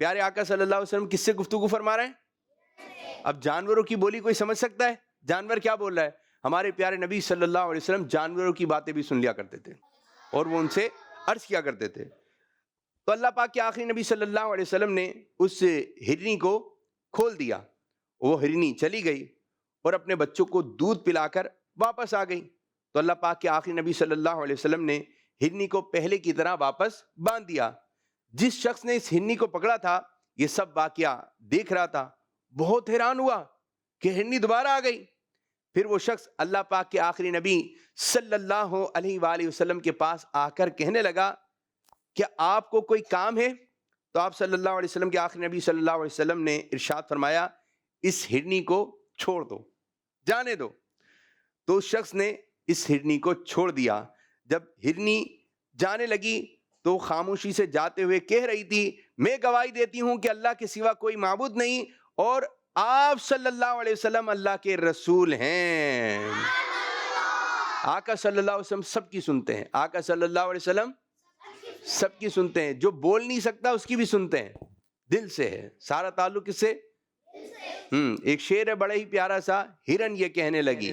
پیارے آقا صلی اللہ علیہ وسلم کس سے گفتگو فرما رہے ہیں؟ اب جانوروں کی بولی کوئی سمجھ سکتا ہے؟ جانور کیا بول رہا ہے؟ ہمارے پیارے نبی صلی اللہ علیہ وسلم جانوروں کی باتیں بھی سن لیا کرتے تھے اور وہ ان سے عرض کیا کرتے تھے. تو اللہ پاک کے آخری نبی صلی اللہ علیہ وسلم نے اس ہرنی کو کھول دیا. وہ ہرنی چلی گئی اور اپنے بچوں کو دودھ پلا کر واپس آ گئی. تو اللہ پاک کے آخری نبی صلی اللہ علیہ وسلم نے ہرنی کو پہلے کی طرح واپس باندھ دیا. جس شخص نے اس ہرنی کو پکڑا تھا یہ سب واقعہ دیکھ رہا تھا, بہت حیران ہوا کہ ہرنی دوبارہ آ گئی. پھر وہ شخص اللہ پاک کے آخری نبی صلی اللہ علیہ وآلہ وسلم کے پاس آ کر کہنے لگا کہ آپ کو کوئی کام ہے؟ تو آپ صلی اللہ علیہ وسلم کے آخری نبی صلی اللہ علیہ وسلم نے ارشاد فرمایا اس ہرنی کو چھوڑ دو, جانے دو. تو اس شخص نے اس ہرنی کو چھوڑ دیا. جب ہرنی جانے لگی تو خاموشی سے جاتے ہوئے کہہ رہی تھی میں گواہی دیتی ہوں کہ اللہ کے سوا کوئی معبود نہیں اور آپ صلی اللہ علیہ وسلم اللہ کے رسول ہیں. آقا صلی اللہ علیہ وسلم سب کی سنتے ہیں. آقا صلی اللہ علیہ وسلم سب کی سنتے ہیں. جو بول نہیں سکتا اس کی بھی سنتے ہیں. دل سے ہے سارا تعلق کس سے؟ ایک شعر ہے بڑا ہی پیارا سا, ہرن یہ کہنے لگی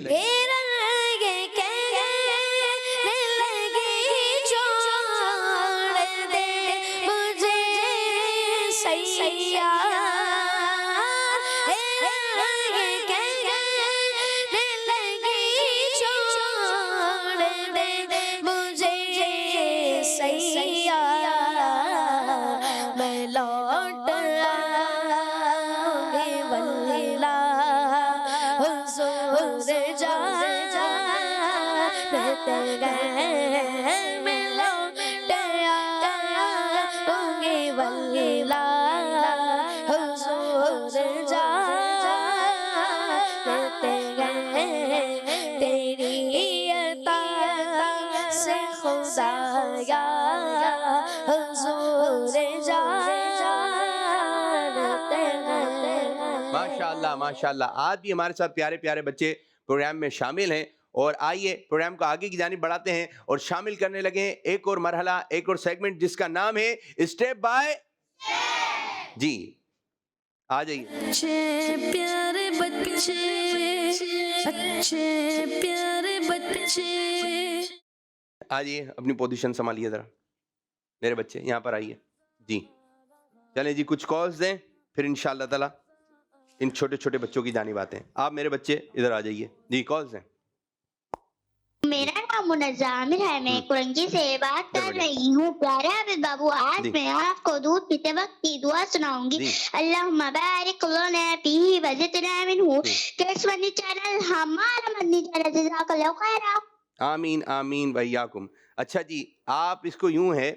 ماشاءاللہ. آج بھی ہمارے ساتھ پیارے پیارے بچے پروگرام میں شامل ہیں اور آئیے پروگرام کو آگے کی جانب بڑھاتے ہیں اور شامل کرنے لگے ہیں ایک اور مرحلہ, ایک اور سیگمنٹ جس کا نام ہے اسٹیپ بائی. جی آ جائیے. اچھے پیارے بچے, اچھے پیارے بچے. آئیے اپنی پوزیشن سنبھالیے ذرا میرے بچے, یہاں پر آئیے. جی چلیں جی کچھ کالز دیں پھر انشاءاللہ تعالی ان چھوٹے چھوٹے بچوں کی جانب آتے ہیں. آپ میرے بچے ادھر آ جائیے. جی کالز ہیں. میرا نام منظر ہے, میں کرنگی سے بات کر رہی ہوں. پیارے حافظ بابو, آج میں آپ کو دودھ پیتے وقت کی دعا سناؤں گی. اللہم بارک لنا فیہ وزدنا منہ. کیڈس مدنی چینل ہمارا مدنی چینل, جزاک اللہ خیرا. آمین آمین وإیاکم. اچھا جی آپ اس کو یوں ہے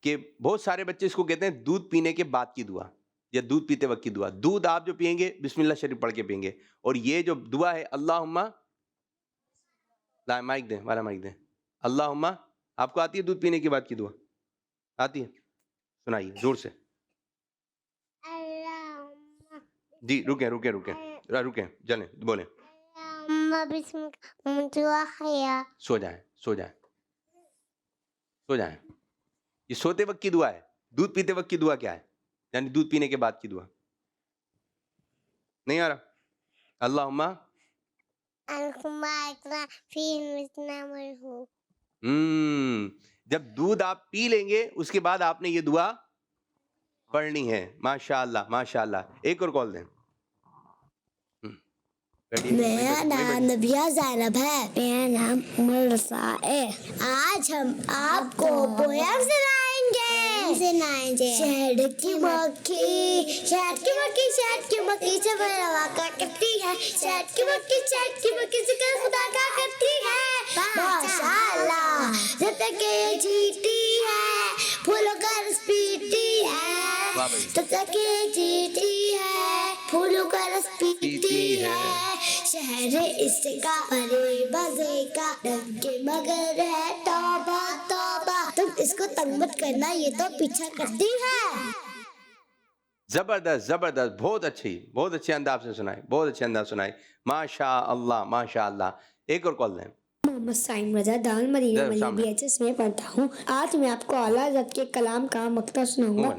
کہ بہت سارے بچے اس کو کہتے ہیں دودھ پینے کے بعد کی دعا یا دودھ پیتے وقت کی دعا. دودھ آپ جو پئیں گے بسم اللہ شریف پڑھ کے پئیں گے, اور یہ جو دعا ہے اللہم, مائک دیں والا مائک دیں. اللہم آپ کو آتی ہے دودھ پینے کے بعد کی دعا؟ آتی ہے, سنائیے زور سے. جی رکیں رکیں رکیں رکیں چلیں بولیں. سو جائیں سو جائیں سو جائیں. یہ سوتے وقت کی دعا ہے. دودھ پیتے وقت کی دعا کیا ہے؟ یعنی دودھ پینے کے بعد کی دعا نہیں آ رہا. اللہم جب دودھ آپ پی لیں گے اس کے بعد آپ نے یہ دعا پڑھنی ہے. ماشاءاللہ ماشاءاللہ. ایک اور کال دیں. میرا نام نبیہ زینب ہے. میرا نام عمر رسا ہے. آج ہم آپ کو پویم سنائیں گے. شہد کی مکھی, شہد کی مکھی, شہد کی مکھی سے بڑا کا کرتی ہے. شہد کی مکھی, شہد کی مکھی سے خدا کا کرتی ہے. ماشاءاللہ جب تک یہ جیتی ہے پھولوں کا رس پیتی ہے. جب تک یہ جیتی ہے پھولوں کا رس پیتی ہے. شہر اس کا پرے بازے کا رنگ مگر ہے توبہ توبہ. تم اس کو تنگ مت کرنا, یہ تو پیچھا کرتی ہے. زبردست زبردست. بہت اچھے انداز سے سنائے, بہت اچھے انداز سنائے. ماشاء اللہ ماشاء اللہ. ایک اور کال دیں. محمد سائم رضا دال مدینہ ملی BHS میں پڑھتا ہوں. آج میں آپ کو اعلیٰ حضرت کے کلام کا مقطع سناؤں گا.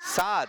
7।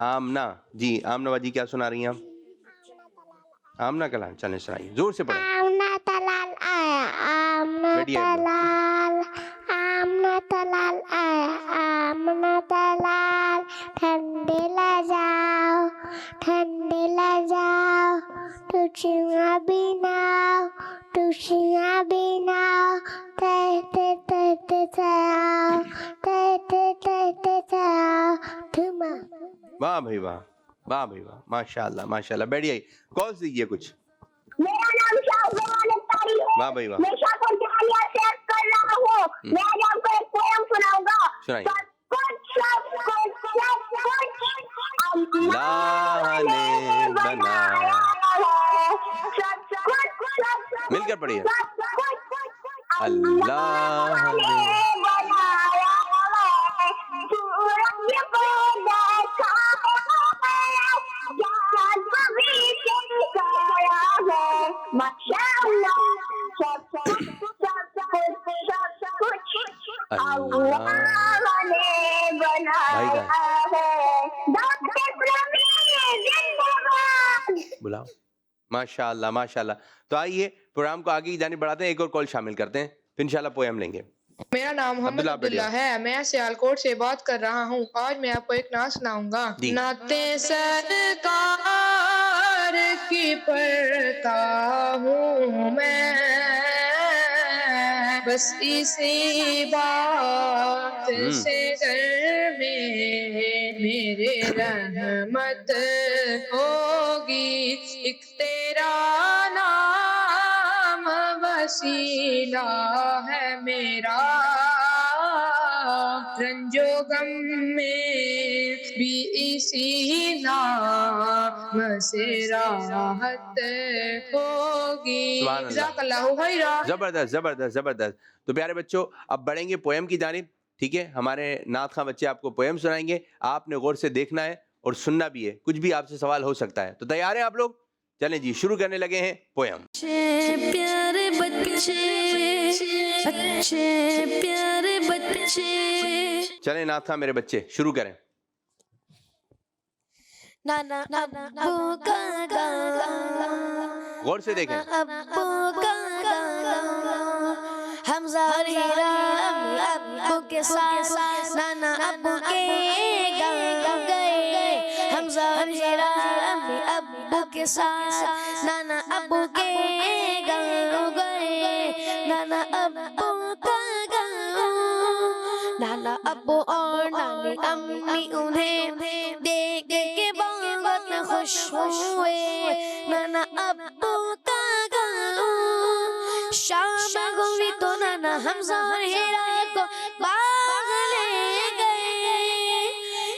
آمنہ جی، آمنہ باجی کیا سنا رہی ہیں آپ؟ آمنہ کلام، چلیں سنائیے، زور سے پڑھیں. آمنہ تلال آیا، آمنہ بیٹھیے تلال، آمنہ تلال آیا، آمنہ تلال، ٹھنڈے لے جاؤ، ٹھنڈے لے جاؤ، ٹوچیاں بناؤ، ٹوچیاں بناؤ، تہتے تہتے جاؤ، تہتے تہتے جاؤ، دھما. واہ بھائی واہ، واہ بھائی واہ، ماشاء اللہ ماشاء اللہ. بیٹھیے، کال دیجیے کچھ. میرا نام شاہجہان اختاری ہے. واہ بھائی واہ. میں شاہ جہانیہ سے کر رہا ہوں. میں آج آپ کو ایک پویم سناؤں گا. سنائیے. اللہ نے بنایا مل کر پڑھیے. اللہ نے بنایا سورج کو دیکھا ماشاء اللہ سب کچھ اللہ نے بنایا ہے. بلاؤ. ماشاء اللہ ماشاء اللہ. تو آئیے پروگرام کو آگے کی جانب بڑھاتے ہیں، ایک اور کال شامل کرتے ہیں، پھر انشاءاللہ پویم لیں گے. میرا نام محمد عبداللہ ہے، میں سیالکوٹ سے بات کر رہا ہوں. آج میں آپ کو ایک نعت سناؤں گا. نعتیں سرکار کی پڑھتا ہوں میں، بس اسی بات سے گھر میں میرے رحمت ہوگی. ایک تیرا نام وسیلہ ہے میرا، رنج و غم میں بھی اسی نام سے راحت ہوگی. جزاک اللہ خیرا. زبردست زبردست زبردست. تو پیارے بچوں، اب بڑھیں گے پویم کی جانب. ٹھیک ہے، ہمارے نعت خواں بچے آپ کو پویم سنائیں گے، آپ نے غور سے دیکھنا ہے اور سننا بھی ہے. کچھ بھی آپ سے سوال ہو سکتا ہے. تو تیار ہیں آپ لوگ؟ چلیں جی، شروع کرنے لگے ہیں پویم. پیارے بچے، اچھے پیارے بچے. چلیں نعت خواں میرے بچے شروع کریں. نانا ابو کا گانا، غور سے دیکھیں. ابو کا گانا، حمزہ اور ہیرا ابو کے ساتھ نانا ابو کے گاؤں گئے. حمزہ اور ہیرا ابو کے ساتھ نانا ابو کے گاؤں گئے. نانا ابو کا گاؤں، نانا ابو اور نانی امی انہیں دیکھ کے بہت خوش ہوئے. نانا ابو کا گاؤں، شام ہوئی تو نانا حمزہ اور ہیرا کو باغ لے گئے.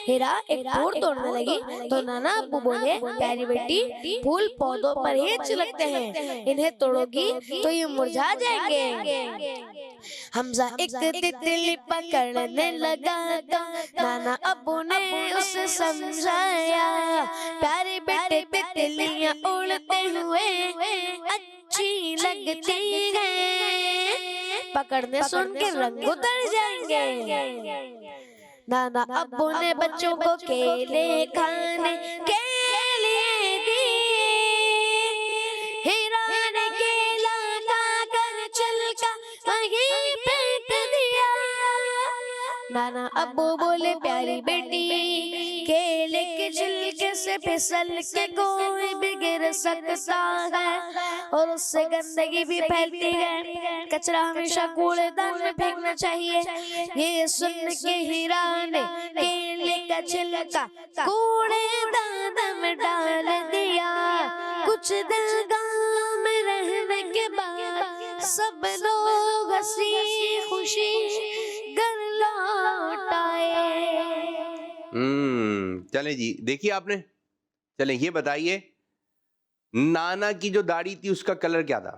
ہیرا ایک پھول توڑنے لگی تو نانا ابو بولے، پیاری بیٹی پھول پودوں پر ہی اچھے لگتے ہیں، انہیں توڑو گی تو یہ مرجھا جائیں گے. حمزہ ایک تتلی پکڑنے لگا تو نانا ابو نے اسے سمجھایا، پیارے بیٹے تتلیاں اڑتے ہوئے اچھی لگتی ہیں، پکڑنے سن کے رنگ اتر جائیں گے. نانا ابو نے بچوں کو کیلے کھانے کے لیے دیے. ہیرا نے کیلا کھا کر چھلکا وہیں پھینک دیا. نانا ابو بولے، پیاری بیٹی کیلے کے چھلکے سے پھسل کے کوئی بھی گر سکتا ہے اور اس سے گندگی بھی پھیلتی ہے. کچرا ہمیشہ کوڑے دان میں پھینکنا چاہیے. یہ سن کے ہیرا نے کیلے کا چھلکا کوڑے دان میں ڈال دیا. کچھ دن گاؤں میں رہنے کے بعد سب لوگ ہنسی خوشی گھر لوٹ آئے. چلیں جی، دیکھیے آپ نے. چلیں یہ بتائیے، نانا کی جو داڑھی تھی اس کا کلر کیا تھا؟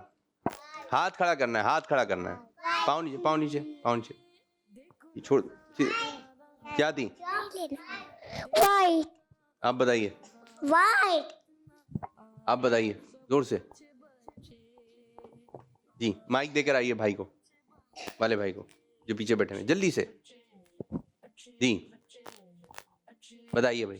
ہاتھ کھڑا کرنا ہے، ہاتھ کھڑا کرنا ہے. پاؤں نیچے، پاؤں نیچے، پاؤں نیچے. چھوڑ. کیا تھی؟ وائٹ. آپ بتائیے. وائٹ. آپ بتائیے زور سے. جی مائک دے کر آئیے بھائی کو، والے بھائی کو جو پیچھے بیٹھے ہیں، جلدی سے. جی بتائیے بھائی.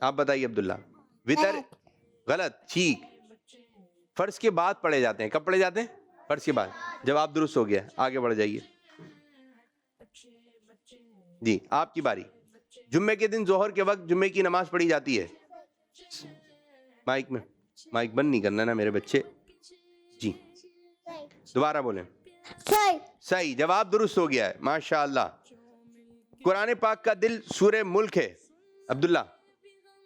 آپ بتائیے عبداللہ. وطر غلط. ٹھیک. فرض کے بعد پڑھے جاتے ہیں. کب پڑھے جاتے ہیں؟ فرض کے بعد. جواب درست ہو گیا. آگے بڑھ جائیے. جی آپ کی باری. جمعے کے دن ظہر کے وقت جمعے کی نماز پڑھی جاتی ہے. مائک میں مائک بند نہیں کرنا نا میرے بچے. جی دوبارہ بولیں. صحیح. جواب درست ہو گیا ہے. ماشاء اللہ. قرآن پاک کا دل سورہ ملک ہے. عبداللہ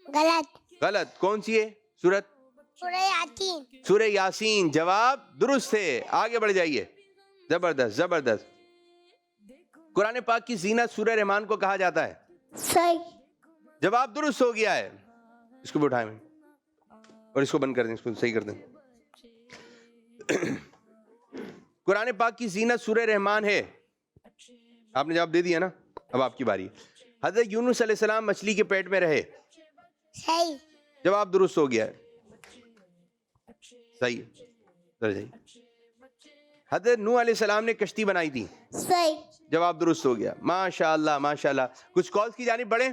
غلط. غلط. کون سی ہے سورت؟ سورہ یاسین. سورہ یاسین. جواب درست ہے. آگے بڑھ جائیے. زبردست زبردست. قرآن پاک کی زینت سورہ رحمان کو کہا جاتا ہے. صحیح. جواب درست ہو گیا ہے. اس کو بھی اٹھائیں اور اس کو بند کر دیں. اس کو صحیح کر دیں. قرآن پاک کی زینت سورہ رحمان ہے. آپ نے جواب دے دیا نا. اب آپ کی باری. حضرت یونس علیہ السلام مچھلی کے پیٹ میں رہے. صحیح. جواب درست ہو گیا ہے. صحیح. حضرت نوح علیہ السلام نے کشتی بنائی تھی. صحیح. جواب درست ہو گیا. ماشاء اللہ ماشاء اللہ. کچھ کالز کی جانب بڑھیں.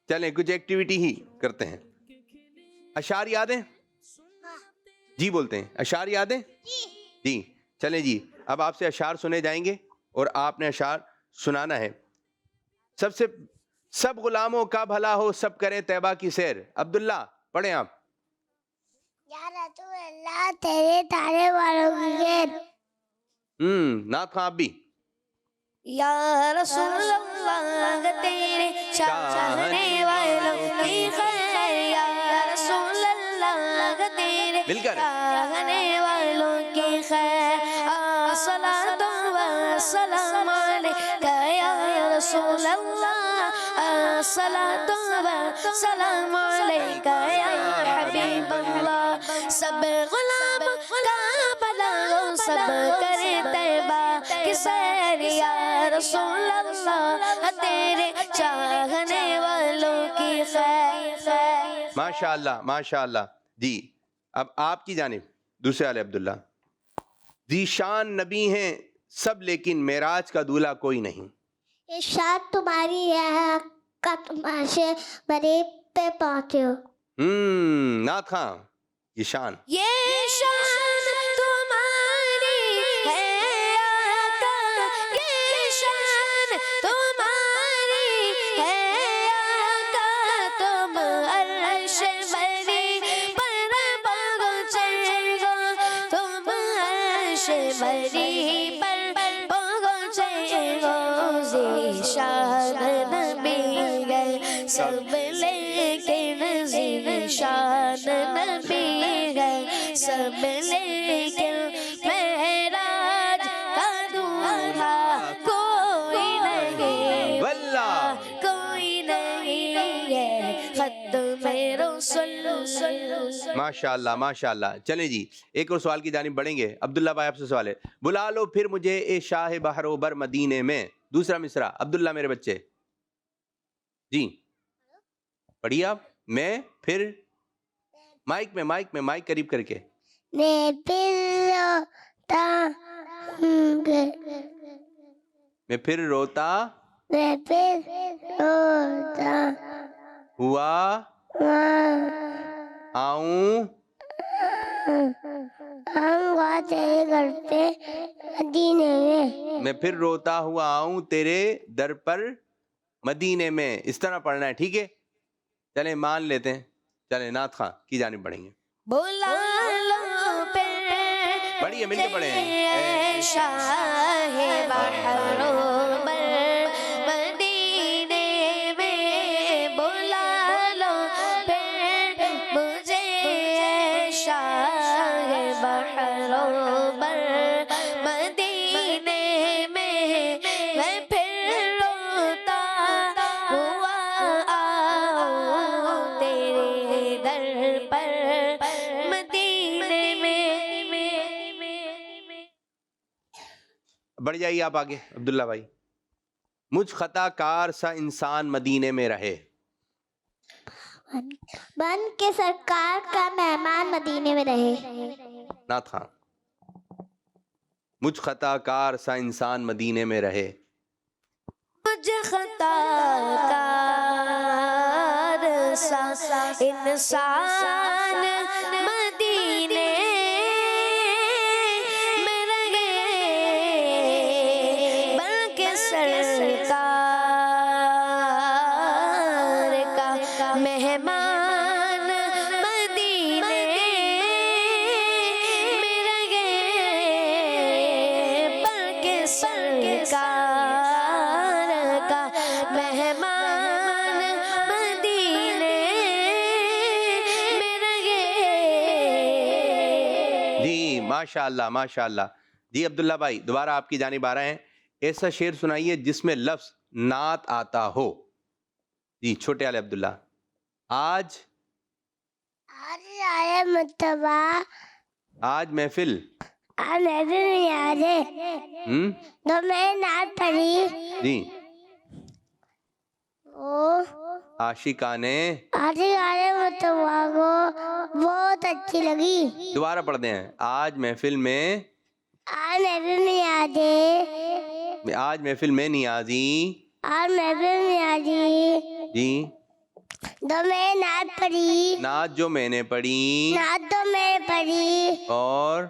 چلیں کچھ ایکٹیویٹی ہی کرتے ہیں. اشعار یاد ہیں؟ جی بولتے ہیں. اشعار یاد ہیں؟ جی چلیں جی. اب آپ سے اشعار سنے جائیں گے اور آپ نے اشعار سنانا ہے. سب غلاموں کا بھلا ہو, سب کریں طیبہ کی سیر. عبداللہ پڑھیں آپ. یا رسول اللہ تیرے تانے والوں کی خیر. نعت خواں آپ بھی. یا رسول اللہ تیرے چاہنے والوں کی خیر. یا رسول اللہ تیرے مل کر چاہنے والوں کی خیر. الصلاۃ والسلام علیک یا رسول اللہ. الصلاۃ والسلام علیک یا حبیب اللہ. سب غلام کا بھلا ہو, سب کرے طیبہ کی سیر. یا رسول اللہ تیرے چاہنے والوں کی خیر. ماشاء اللہ ماشاء اللہ. جی اب آپ کی جانب دوسرے والے عبداللہ. ذیشان نبی ہیں سب لیکن معراج کا دولہا کوئی نہیں. ارشاد تمہاری ہے کا تماشے بڑے پہ پہنچے ہو. نعت خواں. یہ شان یہ شان تمہاری ہے آقا. یہ شان تمہاری ہے آقا. تم عرش بری پر پہنچے گو. تم عرش بری پر پہنچے گو. ذیشان نبی گئے سب لیکن ذیشان نبی گئے سب لیکن معراج کا دولہا کوئی نہیں. واللہ کوئی نہیں ہے ختم رسول. ماشاء اللہ ماشاء اللہ. چلیں جی ایک اور سوال کی جانب بڑھیں گے. عبداللہ بھائی آپ سے سوال ہے. بلا لو پھر مجھے اے شاہ بحر و بر مدینے میں. دوسرا مصرع. عبداللہ میرے بچے جی پڑھیے آپ. میں پھر مائک میں مائک قریب کر کے. میں پھر روتا میں پھر روتا میں پھر روتا ہوا آؤں آؤں گا تیرے گھر پہ مدینے میں. میں پھر روتا ہوا آؤں تیرے در پر مدینے میں. اس طرح پڑھنا ہے ٹھیک ہے. چلیں مان لیتے ہیں. چلیں نعت خواں کی جانب بڑھیں گے. بلا لو پھر پڑھیے مل کے پڑھیں. اے شاہ بحر و بر مدینے میں. بلا لو پھر مجھے اے شاہ بحر و بر مدینے میں. میں پھر روتا ہوا آؤں تیرے در پر مدینے میں. بڑھ جائیے آپ آگے عبداللہ بھائی. مجھ خطا کار سا انسان مدینے میں رہے. بن کے سرکار کا مہمان مدینے میں رہے. نعت خواں. مجھ خطا کار سا انسان مدینے میں رہے. مجھ خطا کار سا انسان مدینے میں رہے بلکہ سرکار کا مہمان مدینے میں رہے بلکہ سرکار کا مہمان مدینے میں رہے. جی ماشاء اللہ ماشاء اللہ. جی عبداللہ بھائی دوبارہ آپ کی جانب آ رہے ہیں. ایسا شعر سنائیے جس میں لفظ نعت آتا ہو. جی چھوٹے والے عبداللہ. آج آئے متبا آج محفل آج محفل میں آجے تو میں نعت پڑھی. جی وہ عاشقانے آج آئے متبا کو بہت اچھی لگی. دوبارہ پڑھتے ہیں. آج محفل میں آج محفل میں آجے آج محفل میں نیازی. آج محفل میں آجی جی تو میں نعت پڑھی. نعت جو میں نے پڑھی نعت تو میں پڑھی اور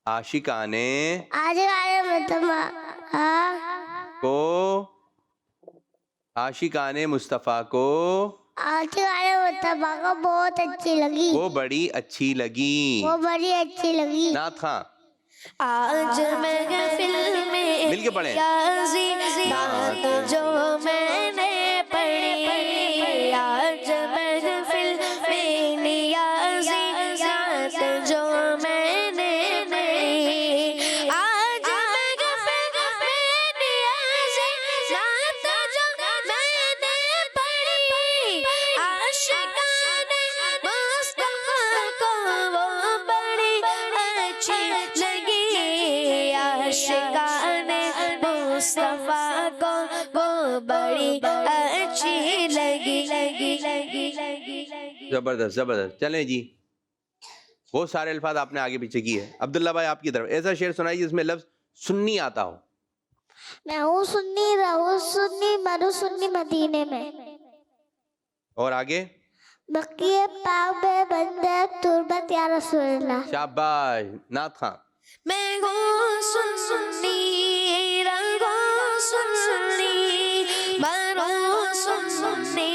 عاشقانے آج آئے متبا کو عاشقانے مصطفیٰ کو آج آئے متبا کو بہت اچھی لگی. وہ بڑی اچھی لگی. وہ بڑی اچھی لگی. نعت خاں آج محفل میں مل کے پڑھیں. نیازی نعت جو میں نے پڑھی. آج محفل میں نیازی نعت جو میں نے پڑھی. آج محفل میں نیازی نعت جو میں نے پڑھی. عاشقانے مصطفیٰ کو وہ بڑی اچھی لگی. عاشقانے مصطفیٰ کو وہ بڑی اچھی لگی. زبردست زبردست. چلیں جی بہت سارے الفاظ آپ نے آگے پیچھے کیے. عبداللہ بھائی آپ کی طرف ایسا شعر سنائیے جس میں لفظ سنی آتا ہو. میں ہوں سنی رہوں سنی مروں سنی مدینے میں. اور آگے بقیہ پاک بے بندے تربت یا رسول اللہ. شاباش. نعت خاں میں ہوں سنی رنگوں سنی بروں سنی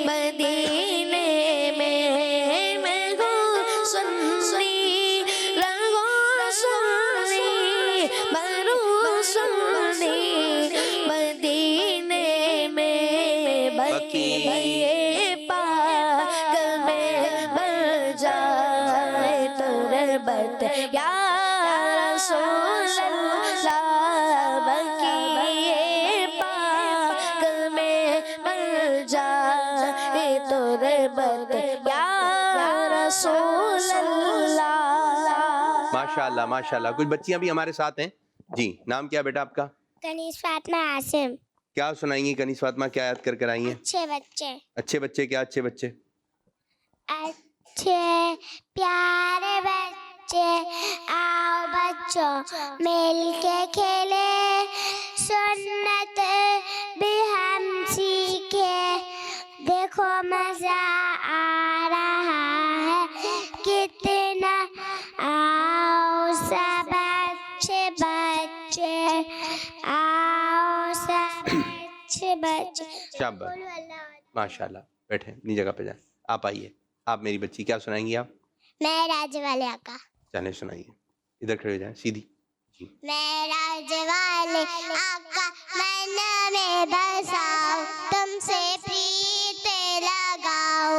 مدینے میں. میں ہوں سنی رنگوں سنی بروں سنی مدینے میں. بقیہ پاک میں بن جائے تربت یا رسول اللہ. بقیہ پاک میں بن جائے تربت یا رسول اللہ. ماشاء اللہ ماشاء اللہ. کچھ بچیاں بھی ہمارے ساتھ ہیں. جی نام کیا بیٹا آپ کا؟ کنیز فاطمہ عاصم. کیا سنائیں گی کنیز فاطمہ؟ کیا یاد کر آئی ہیں؟ اچھے بچے اچھے بچے. کیا اچھے بچے؟ اچھے پیارے بچے آؤ بچوں مل کے کھیلے سنت بھی ہم سیکھے. دیکھو مزہ آ رہا ہے کتنا. آؤ سب اچھے بچے آؤ سب اچھے بچے. شاباش ماشاء اللہ. بیٹھیں اپنی جگہ پہ جائیں. آپ آئیے. آپ میری بچی کیا سنائیں گی آپ؟ میں راج والے آقا. چلیں سنائیے. ادھر کھڑے ہو جائیں سیدھی. جی میں راج والے آقا من میں بساؤ تم سے پریت لگاؤ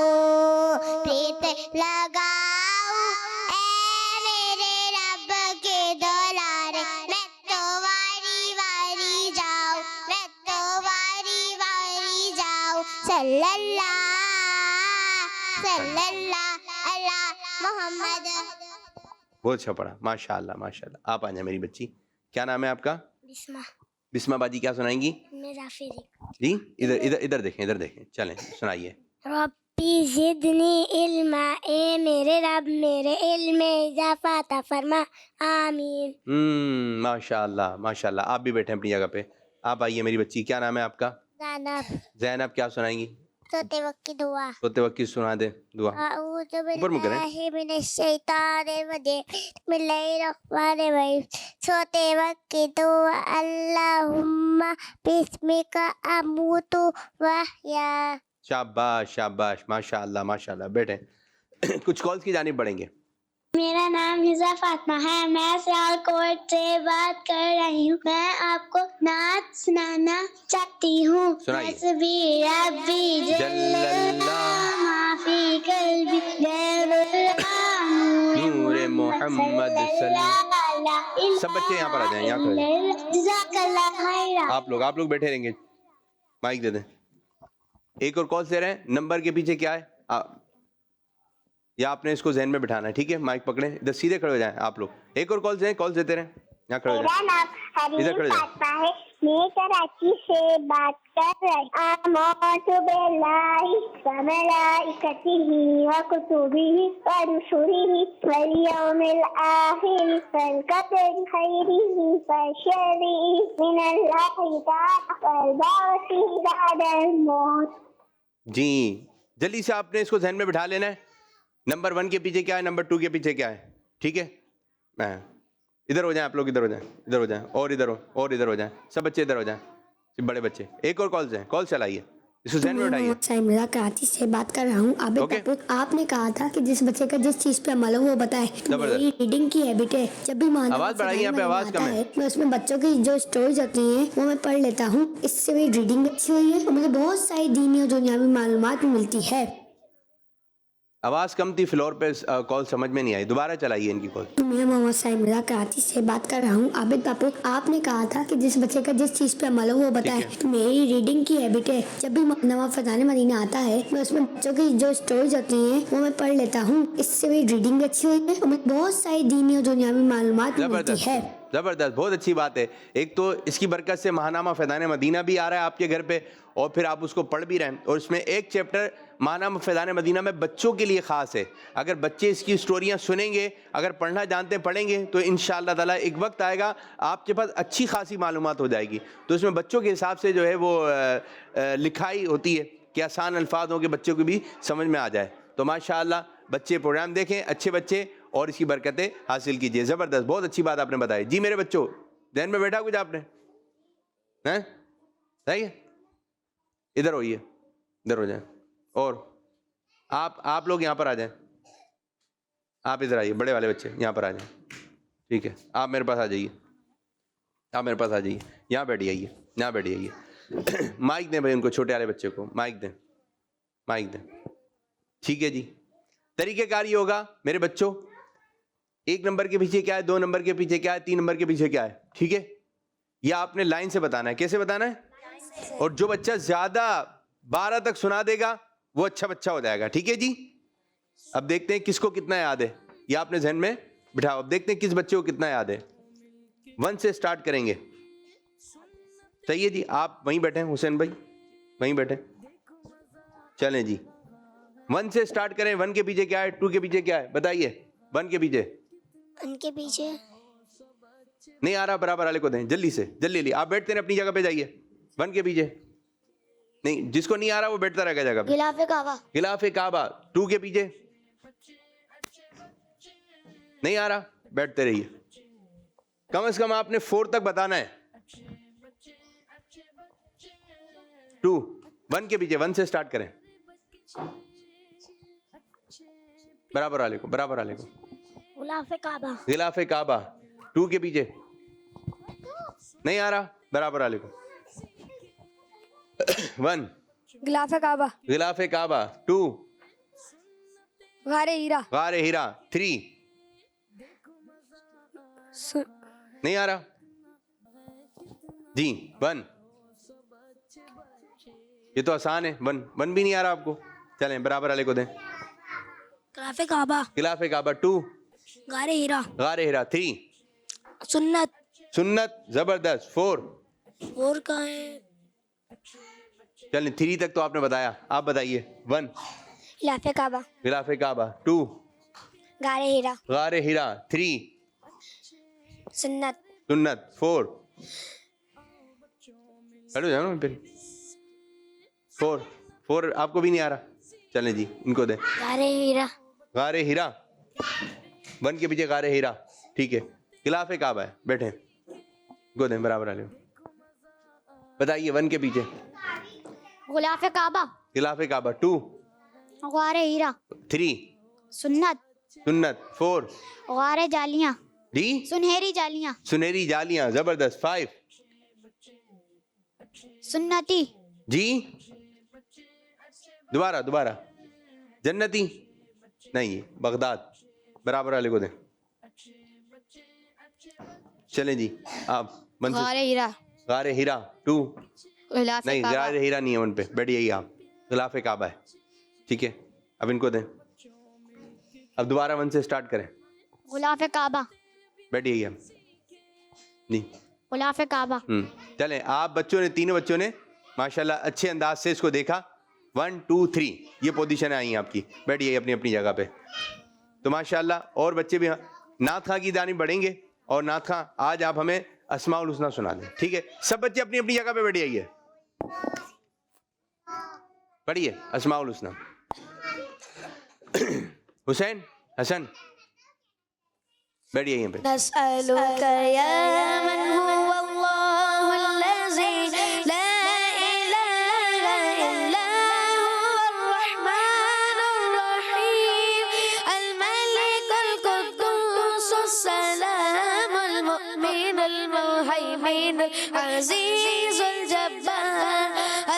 پریت لگاؤ اے میرے رب کے دولارے. میں تو واری واری جاؤ میں تو واری واری جاؤ. صلی اللہ اللہ محمد. بہت اچھا پڑھا ماشاء اللہ ماشاء اللہ. آپ آ جائیں میری بچی. کیا نام ہے آپ کا؟ بسمہ. بسمہ باجی کیا سنائیں گی؟ میرا فریق. جی ادھر ادھر ادھر دیکھیں ادھر دیکھیں. چلیں سنائیے. رب ربی زدنی علما، اے میرے رب میرے علم میں اضافہ عطا فرما، آمین۔ ماشاء اللہ ماشاء اللہ. آپ بھی بیٹھیں اپنی جگہ پہ. آپ آئیے میری بچی. کیا نام ہے آپ کا؟ زینب۔ زینب. کیا سنائیں گی؟ سوتے وقت کی دعا۔ سوتے وقت کی سنا دے دعا. اعوذ اوپر منہ کریں. باللہ من الشیطان الرجیم، بسم اللہ الرحمن الرحیم۔ سوتے وقت کی دعا، اللہم بسمک اموت واحیا۔ شاباش شاباش ماشاء اللہ ماشاء اللہ. بیٹھیں. کچھ کالز کی جانب بڑھیں گے. میرا نام حضا فاطمہ ہے، میں سیالکوٹ سے بات کر رہی ہوں۔ میں آپ کو نعت سنانا چاہتی ہوں۔ سنائیے. حسبی ربی جل اللہ ما فی قلبی غیر اللہ نور محمد صلی. سب بچے یہاں پر آ جائیں. یہاں کھڑے. جزاک اللہ خیرا۔ آپ لوگ بیٹھے رہیں گے. مائک دے دیں. ایک اور کال دے رہے ہیں. نمبر کے پیچھے کیا ہے یا آپ نے اس کو ذہن میں بٹھانا ہے. ٹھیک ہے. مائک پکڑیں. ادھر سیدھے کھڑے ہو جائیں آپ لوگ. ایک اور کال دیں. کال دیتے رہیں. یہاں کھڑے ہو جائیں. میرا نام ادھر کھڑے ہو حریم جائیں. فاطمہ ہے، میں کراچی سے بات کر رہی ہوں۔ آمنت باللہ وملائکتہ وکتبہ ورسلہ والیوم الآخر والقدر خیرہ وشرہ من اللہ تعالی والبعث بعد الموت۔ جی جلدی سے آپ نے اس کو ذہن میں بٹھا لینا ہے. نمبر 1 کے پیچھے کیا ہے, نمبر 2 کے پیچھے کیا ہے. ٹھیک ہے, ادھر ہو جائیں آپ لوگ, ادھر ہو جائیں, ادھر ہو جائیں, اور ادھر ہو جائیں, سب بچے ادھر ہو جائیں, بڑے بچے. ایک اور کال ہیں, کال چلائیے, اس کو ذہن میں اٹھائیے. میں کراچی سے بات کر رہا ہوں. آپ نے کہا تھا کہ جس بچے کا جس چیز پہ عمل ہو وہ بتائے. میری ریڈنگ کی ہیبٹ ہے, جب بھی آواز بڑھائیے, یہاں پہ آواز کم ہے. میں اس میں بچوں کی جو اسٹوریز ہوتی ہیں وہ میں پڑھ لیتا ہوں. اس سے میری ریڈنگ اچھی ہوئی ہے اور مجھے بہت ساری دینی اور دنیاوی معلومات ملتی ہے. آواز کم تھی, فلور پہ کال سمجھ میں نہیں آئی, دوبارہ چلائیے ان کی کال. میں محمد صاحب مرزا کراچی سے بات کر رہا ہوں. عابد باپو, آپ نے کہا تھا کہ جس بچے کا جس چیز پہ عمل ہو وہ بتائے. میری ریڈنگ کی ہیبٹ ہے, جب بھی نواں فیضان مدینہ آتا ہے میں اس میں بچوں کی جو اسٹوریز ہوتی ہیں وہ میں پڑھ لیتا ہوں. اس سے میری ریڈنگ اچھی ہوئی ہے اور مجھے بہت ساری دینی اور دنیاوی معلومات ملتی ہے. زبردست, بہت اچھی بات ہے. ایک تو اس کی برکت سے ماہنامہ فیضان مدینہ بھی آ رہا ہے آپ کے گھر پہ, اور پھر آپ اس کو پڑھ بھی رہے ہیں, اور اس میں ایک چیپٹر ماہنامہ فیضان مدینہ میں بچوں کے لیے خاص ہے. اگر بچے اس کی اسٹوریاں سنیں گے, اگر پڑھنا جانتے پڑھیں گے, تو انشاءاللہ تعالیٰ ایک وقت آئے گا آپ کے پاس اچھی خاصی معلومات ہو جائے گی. تو اس میں بچوں کے حساب سے جو ہے وہ لکھائی ہوتی ہے کہ آسان الفاظ ہوں کہ بچوں کو بھی سمجھ میں آ جائے. تو ماشاءاللہ بچے پروگرام دیکھیں, اچھے بچے, اور اس کی برکتیں حاصل کیجئے. زبردست, بہت اچھی بات آپ نے بتائی. جی میرے بچوں, ذہن میں بیٹھا کچھ آپ نے؟ صحیح ہے, ادھر ہوئیے, ادھر ہو جائیں, اور آپ لوگ یہاں پر آ جائیں, آپ ادھر آئیے, بڑے والے بچے یہاں پر آ جائیں. ٹھیک ہے, آپ میرے پاس آ جائیے, آپ میرے پاس آ جائیے, یہاں بیٹھ جائیے, یہاں بیٹھ جائیے. مائک دیں بھائی ان کو, چھوٹے والے بچے کو مائک دیں, مائک دیں. ٹھیک ہے جی, طریقہ کار یہ ہوگا میرے بچوں, 1 نمبر کے پیچھے کیا ہے, 2 نمبر کے پیچھے کیا ہے, 3 نمبر کے پیچھے کیا ہے. ٹھیک ہے, یہ آپ نے لائن سے بتانا ہے. کیسے بتانا ہے؟ اور جو بچہ زیادہ 12 تک سنا دے گا وہ اچھا بچہ ہو جائے گا. ٹھیک ہے جی, اب دیکھتے ہیں کس کو کتنا یاد ہے, یہ آپ نے ذہن میں بٹھاؤ. اب دیکھتے ہیں کس بچے کو کتنا یاد ہے. 1 سے سٹارٹ کریں گے. صحیح ہے جی, آپ وہیں بیٹھیں, حسین بھائی وہیں بیٹھیں, چلیں جی. 1 سے سٹارٹ کریں. 1 کے پیچھے کیا ہے, 2 کے پیچھے کیا ہے, بتائیے. 1 کے پیچھے, ان کے پیچھے نہیں آ رہا, برابر والے کو دیں, جلدی سے, جلدی. آپ بیٹھتے ہیں اپنی جگہ پہ جائیے. 1 کے پیچھے نہیں, جس کو نہیں آ رہا وہ بیٹھتا رہے گا جگہ پہ. غلاف کعبہ. غلاف کعبہ. 2 کے پیچھے نہیں آ رہا, بیٹھتے رہیے. کم از کم آپ نے 4 تک بتانا ہے. 2, 1 کے پیچھے, 1 سے سٹارٹ کریں. برابر والے کو, برابر والے کو. غلاف کعبہ. غلاف کعبہ. 2 کے پیچھے نہیں آ رہا, برابر والے کو. 1 غلاف کعبہ. غلاف کعبہ. 2 غار ہیرا. غار ہیرا. 3 نہیں آ رہا جی. 1 یہ تو آسان ہے. 1 بھی نہیں آ رہا آپ کو, چلیں برابر والے کو دیں. غلاف کعبہ. غلاف کعبہ. 2 غار ہیرا. غار ہیرا. 3 سنت. سنت. زبردست. 4 اور کہاں ہے؟ چلیں 3 تک تو آپ نے بتایا, آپ بتائیے. 1 غلاف کعبہ. غلاف کعبہ. 2 غار ہیرا. غار ہرا. 3 سنت. سنت. 4 ہلو جانو پھر 4 آپ کو بھی نہیں آ رہا. چلیں جی ان کو دیں. غار ہیرا. غار ہرا. 1 کے پیچھے غار ہرا. ٹھیک ہے. غلاف کعبہ ہے. بیٹھیں کو دیں برابر والے. بتائیے 1 کے پیچھے. غلاف کعبہ. غلاف کعبہ. 2 غار ہیرا. 3 سنت. سنت. 4 غار جالیاں. جی سنہری جالیاں. سنہری جالیاں. زبردست. 5 سنتی. جی دوبارہ جنتی نہیں. بغداد. برابر والے کو دیں. چلیں جی آپ غار ہیرا. غار ہرا. 2 غلاف نہیں کعبہ. غار ہرا نہیں ہے 1 پہ. بیٹھیے آپ. غلاف کعبہ ہے. ٹھیک ہے اب ان کو دیں. اب دوبارہ 1 سے سٹارٹ کریں. غلاف کعبہ. بیٹھیے آپ جی. غلاف کعبہ. چلیں آپ بچوں نے تینوں بچوں نے ماشاءاللہ اچھے انداز سے اس کو دیکھا. 1 2 3 یہ پوزیشن آئی ہیں آپ کی. بیٹھیے اپنی اپنی جگہ پہ. تو ماشاءاللہ اور بچے بھی نعت خواں کی جانب بڑھیں گے. اور نعت خواں آج آپ ہمیں اسماء الحسنیٰ سنا دیں. ٹھیک ہے سب بچے اپنی اپنی جگہ پہ بیٹھ جائیے. پڑھیے اسماء الحسنیٰ. حسین حسن بیٹھیے یہیں پہ. نسألك يا من هو الله الذي لا إله إلا هو الرحمن الرحيم الملك القدوس السلام المؤمن المهيمن العزيز الجبار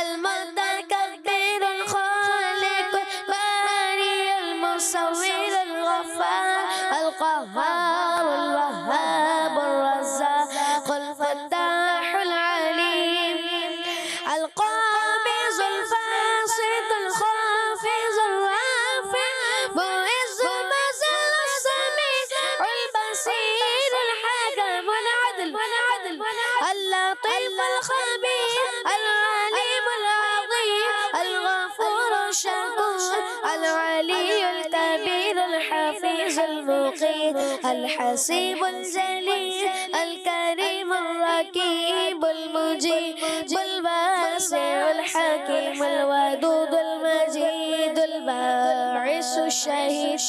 المتكبر الخالق البارئ المصور الغفار القهار الوهاب الرزاق الفتاح العليم القابض الباسط الخافض الرافع معز المذل السميع البصير الحكم العدل اللطيف الخبير العليم العظيم الغفور الشكور العلي الكبير الحفيظ المقيت الحسيب الجليل الكريم الرقيب المجيب الواسع الحكيم الودود المجيد الباعث الشهيد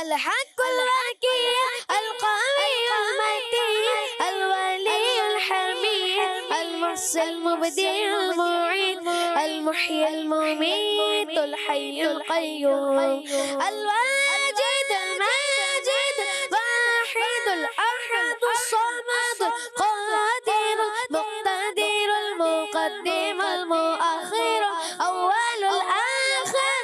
الحق الحكيم القوي المتين الولي الحميد المحسن المبدع المعيد المحيي المميت الحي القيوم الواجد الماجد واحد الأحد الصمد قادر المقتدر المقدم المؤخر أول الآخر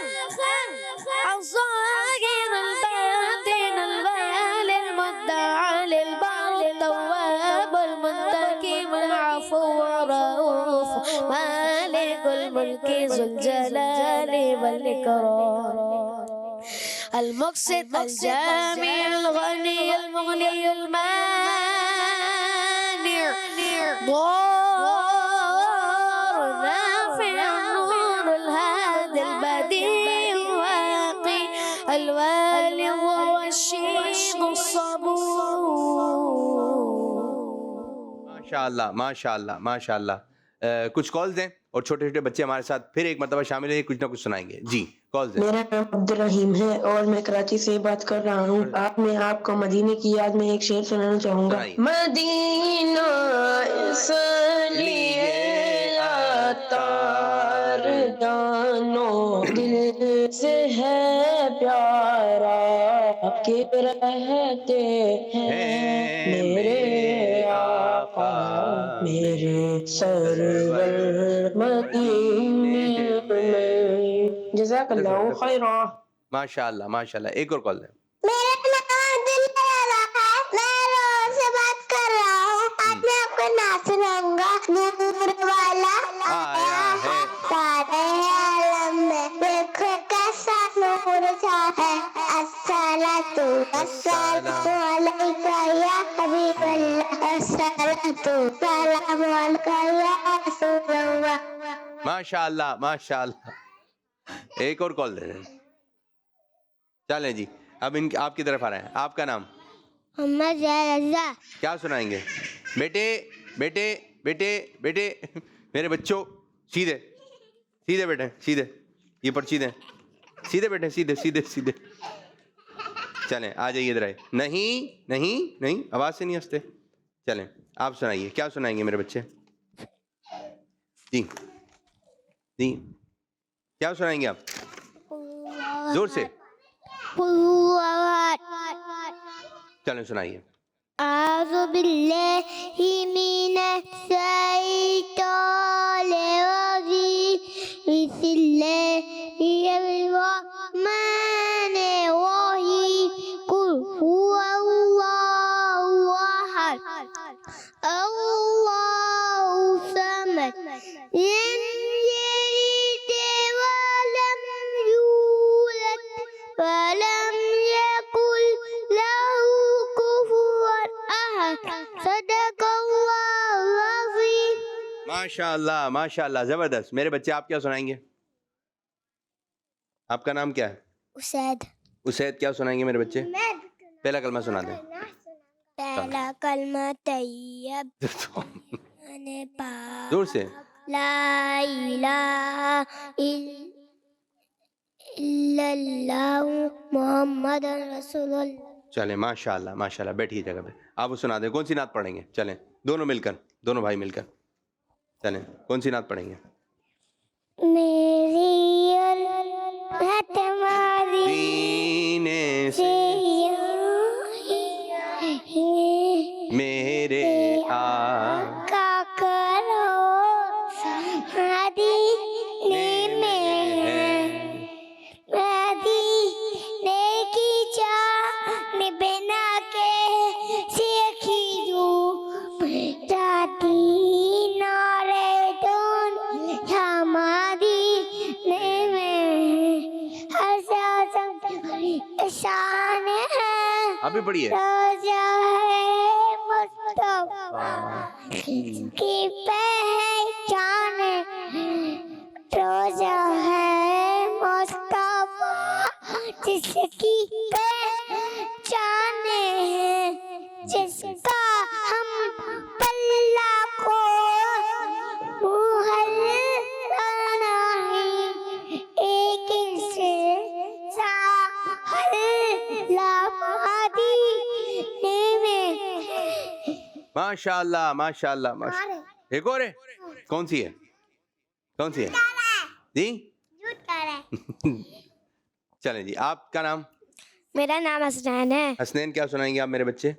الظاهر الباطن الوالي المدعى للبر التواب المنتقم العفو الرؤوف مالك الملك ذو الجلال والإكرام المقسط الجامع الغني المغني المانع ضار نافع النور الهادي البديع الواقي الوالي الرشيد الصبور. ماشاءاللہ ماشاءاللہ ماشاءاللہ. کچھ کالز دیں اور چھوٹے چھوٹے بچے ہمارے ساتھ پھر ایک مرتبہ شامل ہیں کچھ نہ کچھ سنائیں گے. جی کالز دیں. میرا نام عبدالرحیم ہے اور میں کراچی سے بات کر رہا ہوں. آج میں آپ کو مدینے کی یاد میں ایک شعر سنانا چاہوں گا. مدینہ اس لیے عطار جانو دل سے ہے پیارا کہ رہتے ہیں میرے آقا میرے سرور مدینے میں. جزاک اللہ خیرا. ماشاءاللہ ماشاءاللہ. ایک اور کال دیں. میرا نام دل ہے میں روز سے بات کر رہا ہوں. آج میں آپ کو نعت سناؤں گا. نور والا آیا ہے سارے عالم میں دیکھو کیسا نور چھا ہے. الصلاۃ والسلام علیکہ یا حبیب اللہ الصلاۃ والسلام علیکہ یا رسول اللہ. ماشاءاللہ ماشاءاللہ. ایک اور کال دے رہے ہیں. چلیں جی, اب آپ کی طرف آ رہے ہیں. آپ کا نام؟ محمد زہر رضا. کیا سنائیں گے؟ بیٹے بیٹے بیٹے بیٹے میرے بچوں, سیدھے سیدھے بیٹے, سیدھے, یہ پرچی دیں, سیدھے بیٹے, سیدھے سیدھے سیدھے. چلیں آ جائیے ادھر آئے. نہیں نہیں نہیں, آواز سے نہیں ہنستے. چلیں آپ سنائیے, کیا سنائیں گے میرے بچے؟ جی جی, کیا سنائیں گے آپ؟ زور سے چلیں سنائیے. اعوذ باللہ من الشیطان الرجیم, بسم اللہ الرحمن الرحیم, قل هو اللہ احد اللہ الصمد لم یلد ولم یولد ولم یکن له کفوا احد. صدق اللہ العظیم. ماشاء اللہ ماشاء اللہ, زبردست. میرے بچے آپ کیا سنائیں گے؟ آپ کا نام کیا ہے؟ اسید. اسید, کیا سنائیں گے میرے بچے؟ پہلا کلمہ سنا دیں. پہلا کلمہ طیب پاک, زور سے. لا الہ الا اللہ محمد رسول اللہ. چلیں ماشاء اللہ ماشاء اللہ, بیٹھیے جگہ پہ. آپ وہ سنا دیں. کون سی نعت پڑھیں گے؟ چلیں دونوں مل کر, دونوں بھائی مل کر. چلیں کون سی نعت پڑھیں گے؟ میری ہے تمہاری سینے سے میرے کا کرو مدینے میں ہے, مدینے کی جانب نہ کے سیکھی جو جاتی نارے دون مدینے میں ہر شان ہے. ابھی پڑھیے. روزہ ہے مصطفیٰ کی پہچان, روزہ ہے مصطفیٰ جس کی پہچان ہے, جس کا ہم پلہ کو محلنا ہے, ایک سے ساحل مدینے میں. ماشاء اللہ ماشاء اللہ ماشاء اللہ. ایک اور ہے, کون سی ہے؟ کون سی ہے جی؟ چلیں جی, آپ کا نام؟ میرا نام حسنین ہے. حسنین, کیا سنائیں گے آپ میرے بچے؟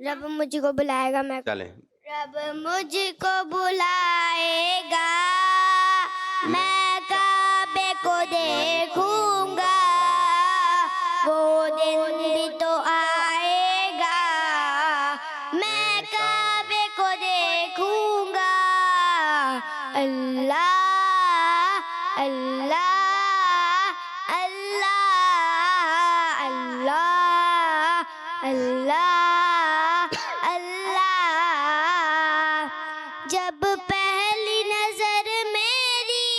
رب مجھ کو بلائے گا, میں چلیں. رب مجھ کو بلائے گا, میں کعبے کو دیکھوں گا, وہ دن بھی تو آئے گا, میں کعبے کو دیکھوں گا. اللہ اللہ اللہ اللہ اللہ اللہ. جب پہلی نظر میری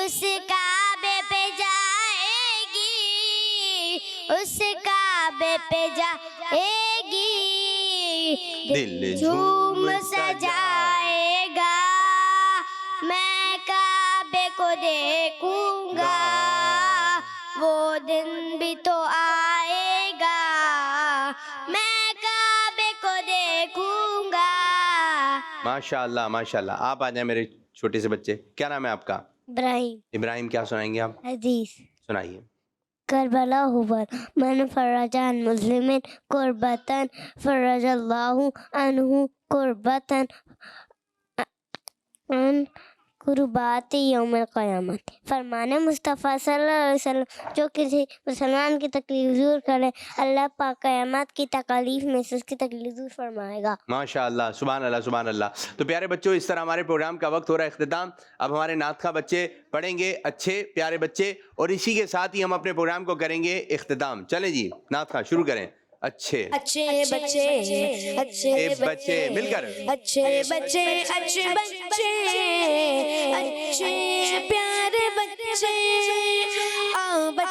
اس کعبے پہ جائے گی, اس کعبے پہ جائے گی, دل جھوم سجائے گا, میں کعبے کو دیکھوں گا, وہ دن بھی تو آئے گا, میں کعبے کو دیکھوں گا. ماشاء اللہ ماشاء اللہ. آپ آ جائیں میرے چھوٹے سے بچے. کیا نام ہے آپ کا؟ ابراہیم. ابراہیم, کیا سنائیں گے آپ؟ حدیث. سنائیے. کربلا ہوا من فرج عن مسلم قربتاً فرج اللہ عنہ قربتاً عن قربات یوم القیامت. فرمان مصطفیٰ صلی اللہ علیہ وسلم, جو کسی مسلمان کی تکلیف دور کرے, اللہ پاک قیامت کی تکالیف میں سے اس کی تکلیف دور فرمائے گا. ماشاء اللہ, سبحان اللہ سبحان اللہ. تو پیارے بچوں, اس طرح ہمارے پروگرام کا وقت ہو رہا ہے اختتام. اب ہمارے نعت خواہ بچے پڑھیں گے, اچھے پیارے بچے, اور اسی کے ساتھ ہی ہم اپنے پروگرام کو کریں گے اختتام. چلیں جی, نعت خواہ شروع کریں. اچھے اچھے بچے اچھے بچے مل کر, اچھے بچے اچھے بچے اچھے پیارے بچے